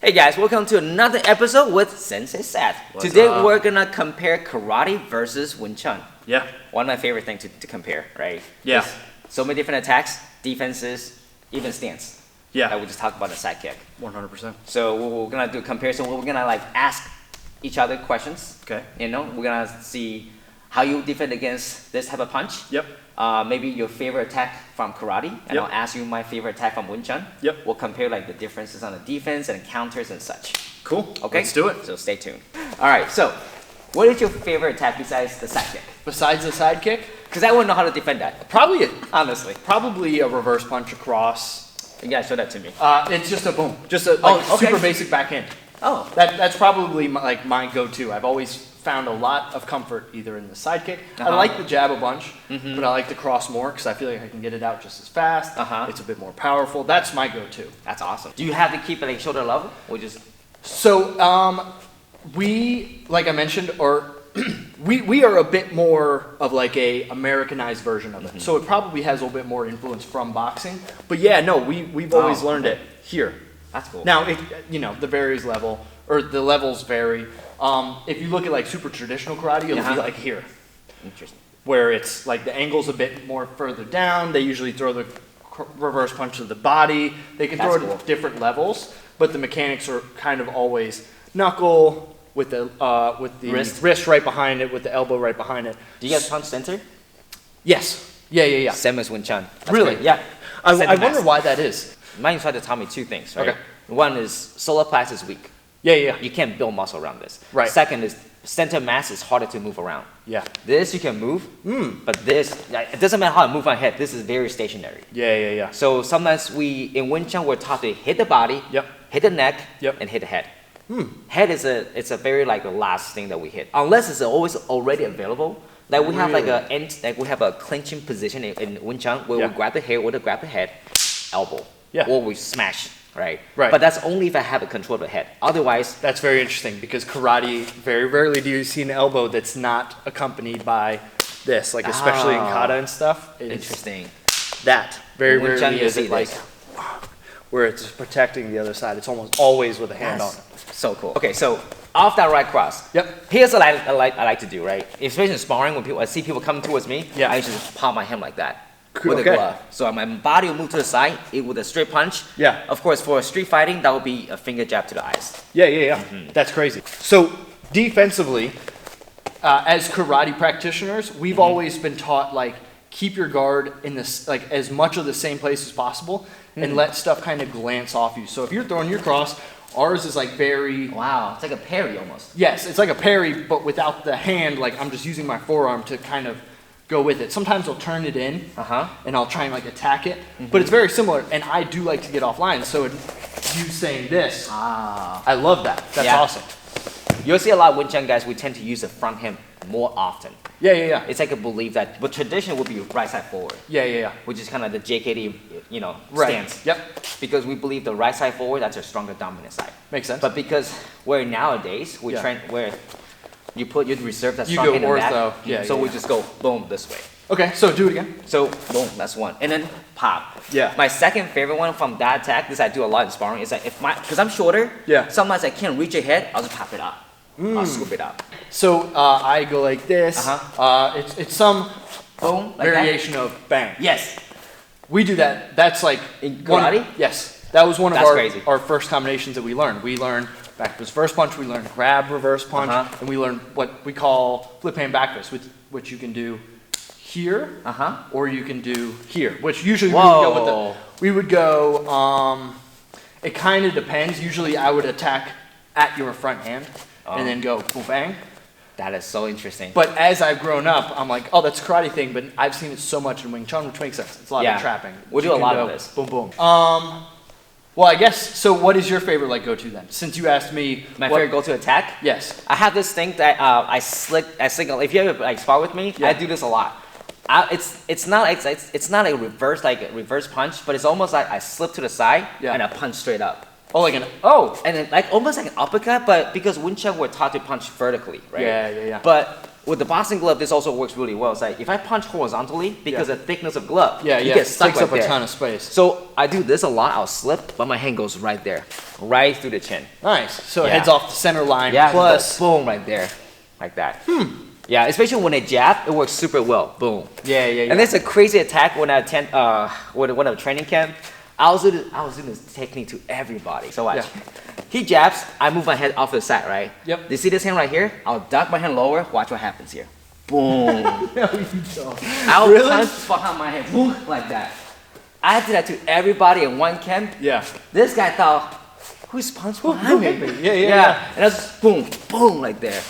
Hey guys, welcome to another episode with Sensei Seth. What's Today up? we're gonna compare karate versus Wing Chun. Yeah. One of my favorite things to compare, right? Yeah. There's so many different attacks, defenses, even stance. Yeah. That we just talked about the sidekick. 100%. So we're gonna do a comparison. We're gonna like ask each other questions. Okay. You know, we're gonna see how you defend against this type of punch. Yep. Maybe your favorite attack from karate, and Yep. I'll ask you my favorite attack from Wing Chun. Yep. We'll compare like the differences on the defense and counters and such. Cool. Okay. Let's do it. So stay tuned. All right. So, what is your favorite attack besides the sidekick? Besides the sidekick, Because I wouldn't know how to defend that, probably honestly. a reverse punch across. You gotta show that to me. It's just a boom, just a like, okay. super basic backhand. Oh. That's probably my go-to. I've always found a lot of comfort either in the sidekick. I Uh-huh. like the jab a bunch, but I like the cross more because I feel like I can get it out just as fast. Uh-huh. It's a bit more powerful. That's my go-to. That's awesome. Do you have to keep it like shoulder level, or just? So we, like I mentioned, we are a bit more of like a Americanized version of it. So it probably has a little bit more influence from boxing. But yeah, no, we've always learned it here. That's cool. Now, the varies level, or the levels vary. If you look at like super traditional karate, it'll Uh-huh. be like here, Interesting. where it's like the angle's a bit more further down. They usually throw the reverse punch to the body. They can throw That's it cool. at different levels, but the mechanics are kind of always knuckle with the wrist right behind it, with the elbow right behind it. Do you guys punch center? Yes. Yeah. Same as Wing Chun. That's Really? great. Yeah. I Center wonder mass. why that is. Mine tried to tell me two things, right? Okay. One is solar plexus is weak. Yeah. You can't build muscle around this. Right. Second is center mass is harder to move around. Yeah. This you can move, but this, it doesn't matter how I move my head, this is very stationary. Yeah. So sometimes in Wing Chun, we're taught to hit the body, Yep. hit the neck, Yep. and hit the head. Head it's a very like the last thing that we hit, unless it's always already available. Like we have we have a clinching position in Wing Chun where Yeah. we grab the hair, or to grab the head, elbow, Yeah. or we smash, right? Right. But that's only if I have a control of the head. Otherwise, That's very interesting because karate, very rarely do you see an elbow that's not accompanied by this, like especially in kata and stuff. It's interesting. That very Wing Chun, rarely you'll is see it like this. where it's protecting the other side. It's almost always with a hand on it. So cool. Okay, so off that right cross. Yep. Here's what I like to do, right? Especially in sparring, when I see people coming towards me, Yeah. I usually just pop my hand like that Cool, with a okay. glove. So my body will move to the side with a straight punch. Yeah. Of course, for street fighting, that would be a finger jab to the eyes. Yeah. That's crazy. So defensively, as karate practitioners, we've always been taught like keep your guard in this like as much of the same place as possible and let stuff kind of glance off you. So if you're throwing your cross, ours is like very Wow, it's like a parry almost. yes, it's like a parry, but without the hand. Like I'm just using my forearm to kind of go with it. Sometimes I'll turn it in, and I'll try and like attack it. But it's very similar, and I do like to get offline. So you saying this, I love that. That's Yeah. awesome. You'll see a lot of Wing Chun guys, we tend to use the front hand more often. Yeah. It's like a belief that, but tradition would be right side forward, Yeah. which is kind of the JKD, Right. stance. Yep. Because we believe the right side forward, that's a stronger dominant side. Makes sense. But because where nowadays we Yeah. train where you reserve that You strong go hand in the back, ortho. Yeah, so yeah, we yeah. just go boom this way. Okay, so do it again. So boom, that's one, and then pop. Yeah. My second favorite one from that attack, this I do a lot in sparring, is that because I'm shorter, Yeah. sometimes I can't reach your head, I'll just pop it up. I'll scoop it up. So I go like this. It's some Boom, like variation of bang. that. Yes. We do that. That's like In karate? Yes, that was one of That's crazy. our first combinations that we learned. We learned back fist first punch. We learned grab reverse punch, and we learned what we call flip hand back fist, which you can do here, or you can do here. Which usually Whoa. we would go. It kind of depends. Usually I would attack at your front hand, and then go boom bang. That is so interesting. But as I've grown up, I'm like, oh, that's a karate thing. But I've seen it so much in Wing Chun, which makes sense. It's a lot Yeah. of trapping. We do You a can lot go of this. Boom, boom. Well, I guess. So, what is your favorite like go-to then? Since you asked me, My what- favorite go-to attack? Yes. I have this thing that I signal. If you ever like spar with me, Yeah. I do this a lot. It's not a reverse punch, but it's almost like I slip to the side Yeah. and I punch straight up. Oh, like an And then like almost like an uppercut, but because Wing Chun we're taught to punch vertically, right? Yeah. But with the boxing glove, this also works really well. It's like if I punch horizontally, because of the thickness of glove, Yeah, you yeah. get stuck Takes right up there. a ton of space. So I do this a lot. I'll slip, but my hand goes right there, right through the chin. Nice. So it Yeah. heads off the center line. Yeah, Plus, boom, right there, like that. Yeah, especially when they jab, it works super well. Boom. yeah. And it's a crazy attack when I attend when I'm training camp. I was doing this technique to everybody. So watch. Yeah. He jabs, I move my head off to the side, right? Yep. You see this hand right here? I'll duck my hand lower. Watch what happens here. Boom. No, you don't. I'll Really? punch behind my head, boom, like that. I did that to everybody in one camp. Yeah. This guy thought, who's punch behind me? Yeah. And I was just boom, boom, like there.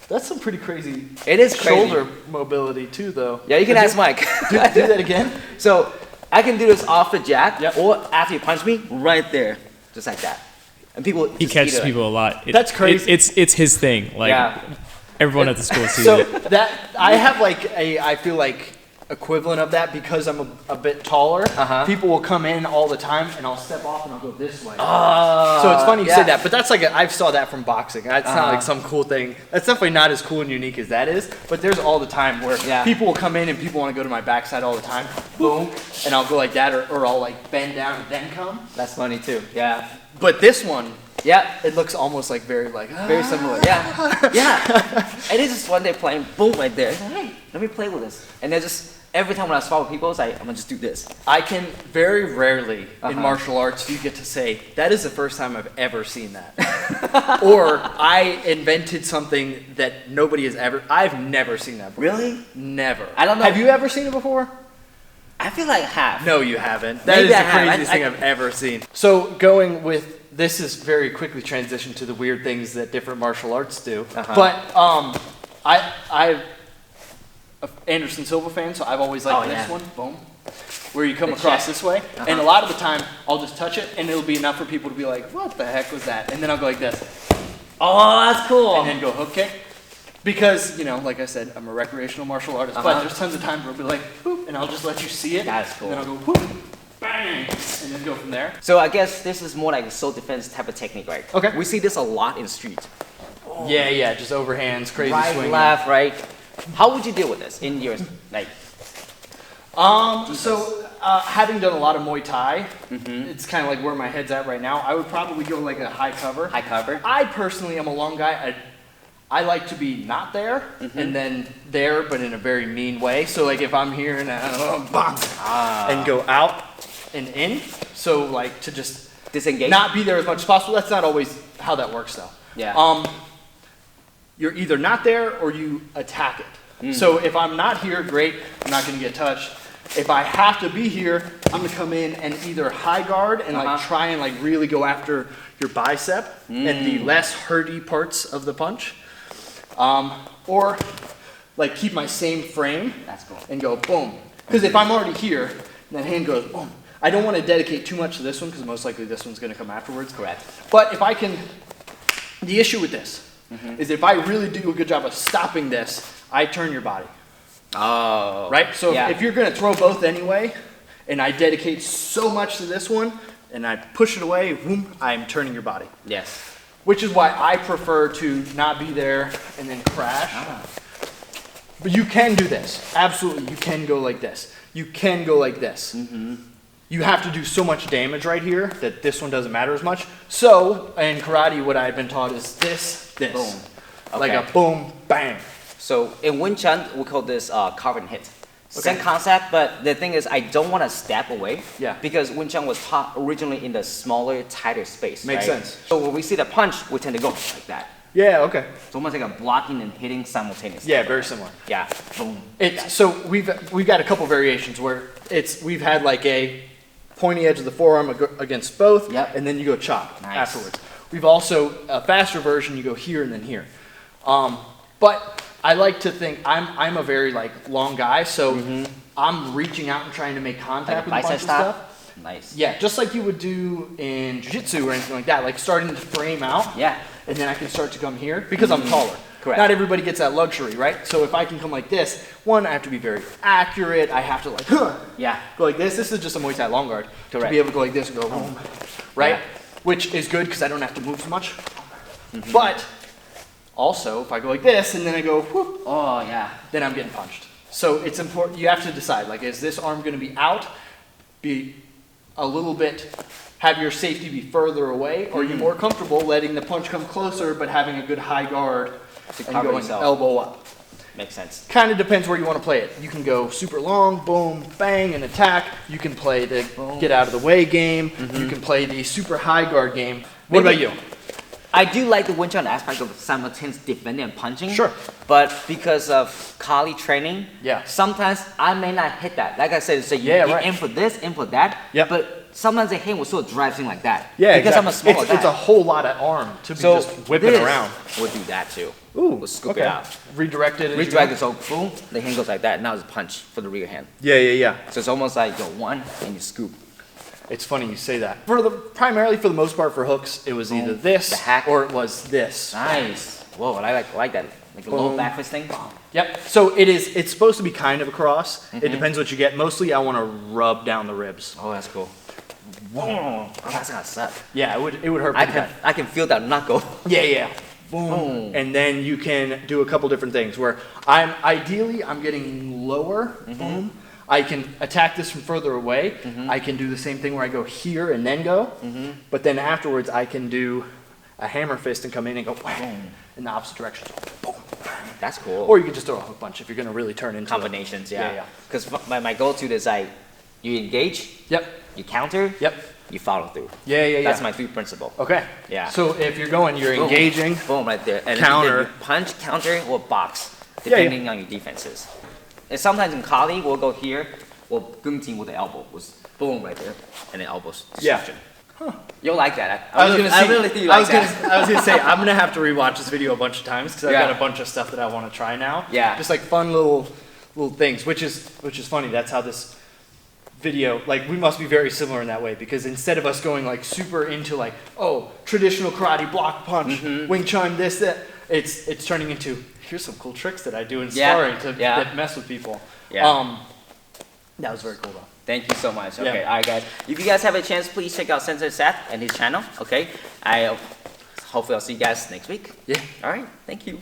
That's some pretty crazy It is crazy. shoulder mobility too, though. Yeah, you can ask Mike. Do that again. So I can do this off the jab, Yep. or after you punch me, right there, just like that. And people He just catches eat it. people a lot. That's crazy. It's his thing. Like Yeah. everyone at the school sees So it. that I have like I feel like equivalent of that because I'm a bit taller. Uh-huh. People will come in all the time and I'll step off and I'll go this way. Oh, So it's funny you yeah. say that, but that's like I saw that from boxing. That's not Uh-huh. like some cool thing. That's definitely not as cool and unique as that is. But there's all the time where Yeah. people will come in and people want to go to my backside all the time. Boom, and I'll go like that, or I'll like bend down and then come. That's funny too. Yeah. But this one, Yeah. it looks almost like very like Very similar. Yeah. Yeah. And it's just one day playing, boom, right there. It's like, hey, let me play with this. And then just every time when I spar with people, it's like, I'm gonna just do this. I can very rarely in Uh-huh. martial arts do you get to say that is the first time I've ever seen that, or I invented something that nobody has ever. I've never seen that before. Really? Never. I don't know. Have you ever seen it before? I feel like half. No, you haven't. That Maybe is I the have. craziest thing I've ever seen. So going with this is very quickly transition to the weird things that different martial arts do. Uh-huh. But I'm a Anderson Silva fan, so I've always liked Oh, this yeah. one. Boom. Where you come The across check. this way, Uh-huh. and a lot of the time I'll just touch it, and it'll be enough for people to be like, "What the heck was that?" And then I'll go like this, Oh, that's cool. and then go hook kick. Because, you know, like I said, I'm a recreational martial artist, but Uh-huh. there's tons of times where I'll be like, whoop, and I'll just let you see it. That's cool. And then I'll go, whoop, bang, and then go from there. So I guess this is more like a self-defense type of technique, right? Okay. We see this a lot in the street. Yeah, just overhands, crazy Right, swinging. left, right. How would you deal with this in your, like, Having done a lot of Muay Thai, it's kind of like where my head's at right now. I would probably go like a high cover. high cover? I personally am a long guy. I like to be not there and then there, but in a very mean way. So like if I'm here and bang, and go out and in, so like to just Disengage? not be there as much as possible. That's not always how that works though. Yeah. You're either not there or you attack it. So if I'm not here, great, I'm not gonna get touched. If I have to be here, I'm gonna come in and either high guard and like Uh-huh. try and like really go after your bicep and the less hurty parts of the punch. Or like keep my same frame That's cool. and go boom. Because if I'm already here, and that hand goes boom. I don't want to dedicate too much to this one because most likely this one's gonna come afterwards. Correct. But if I can, the issue with this is if I really do a good job of stopping this, I turn your body, Oh. right? So Yeah. if you're gonna throw both anyway, and I dedicate so much to this one, and I push it away, boom, I'm turning your body. Yes. Which is why I prefer to not be there and then crash. But you can do this. Absolutely, you can go like this. You can go like this. You have to do so much damage right here that this one doesn't matter as much. So, in karate, what I've been taught is this. Boom. Like Okay. a boom, bang. So in Wing Chun, we call this carve and hit. Same concept, but the thing is, I don't want to step away. Yeah. Because Wing Chun was taught originally in the smaller, tighter space. Makes right? sense. So when we see the punch, we tend to go like that. Yeah, okay. It's almost like a blocking and hitting simultaneously. Yeah, very similar. Yeah. Boom. It's so we've got a couple variations where we've had like a pointy edge of the forearm against both, Yep. and then you go chop Nice. afterwards. We've also a faster version. You go here and then here. But I like to think I'm a very like long guy, so I'm reaching out and trying to make contact Like with the bicep punch and style? stuff. Nice. Yeah, just like you would do in jiu-jitsu or anything like that, like starting to frame out. Yeah. And then I can start to come here because I'm taller. Correct. Not everybody gets that luxury, right? So if I can come like this, one, I have to be very accurate. I have to like, Yeah. go like this. This is just a Muay Thai long guard. To Correct. be able to go like this and go boom, right? Yeah. Which is good because I don't have to move so much. But Also, if I go like this and then I go whoop, Oh yeah. then I'm getting punched. So it's important, you have to decide, like, is this arm gonna be out, be a little bit, have your safety be further away, or are you more comfortable letting the punch come closer but having a good high guard To and cover going yourself. elbow up? Makes sense. Kind of depends where you want to play it. You can go super long, boom, bang, and attack. You can play the get out of the way game. You can play the super high guard game. What about Maybe- you? I do like the Wing Chun aspect of simultaneous defending and punching. Sure. But because of Kali training, Yeah. sometimes I may not hit that. Like I said, so you, Yeah, you right. aim for this, aim for that. Yep. But sometimes the hand will sort of drive things like that. Yeah, because I'm a exactly. small It's a whole lot of arm to be So just whipping this around. We'll do that too. Ooh, We'll scoop okay. it out. Redirect it. as you Redirect go. it, so boom, the hand goes like that. Now it's a punch for the rear hand. Yeah, yeah, yeah. So it's almost like you go one and you scoop. It's funny you say that. Primarily for the most part for hooks, it was either this The hack. or it was this. Nice. Whoa, I like that. Like a little Boom. back fist thing. Yep. So it's supposed to be kind of a cross. It depends what you get. Mostly I want to rub down the ribs. Oh, that's cool. Whoa, that's gonna suck. Yeah, it would hurt pretty bad. I can feel that knuckle. Yeah, yeah. Boom. Boom. And then you can do a couple different things where I'm getting lower. Boom. I can attack this from further away. I can do the same thing where I go here and then go. But then afterwards I can do a hammer fist and come in and go wham, in the opposite direction. Boom. That's cool. Or you can just throw a hook punch if you're gonna really turn into Combinations, Yeah, yeah. yeah. Because my go-to is like, you engage, Yep. you counter, Yep. you follow through. Yeah, yeah, yeah. That's my three principle. Okay. Yeah. So if you're Boom. engaging. Boom, right there. And Counter. then you punch, counter, or box, Yeah, yeah. depending on your defenses. And sometimes in Kali, we'll go here, we'll gung with the elbow, was boom right there, and then elbows Yeah. destruction. You'll like that. I really think you I like was that. I was gonna say I'm gonna have to rewatch this video a bunch of times because I've Yeah. got a bunch of stuff that I want to try now. Yeah. Just like fun little things, which is funny. That's how this video, like, we must be very similar in that way because instead of us going like super into like, oh, traditional karate block punch, Wing Chun, this, that, it's turning into here's some cool tricks that I do in Yeah. sparring to Yeah. that mess with people. Yeah. That was very cool though. Thank you so much. Yeah. Okay, all right, guys. If you guys have a chance, please check out Sensei Seth and his channel. Okay, hopefully I'll see you guys next week. Yeah. All right. Thank you.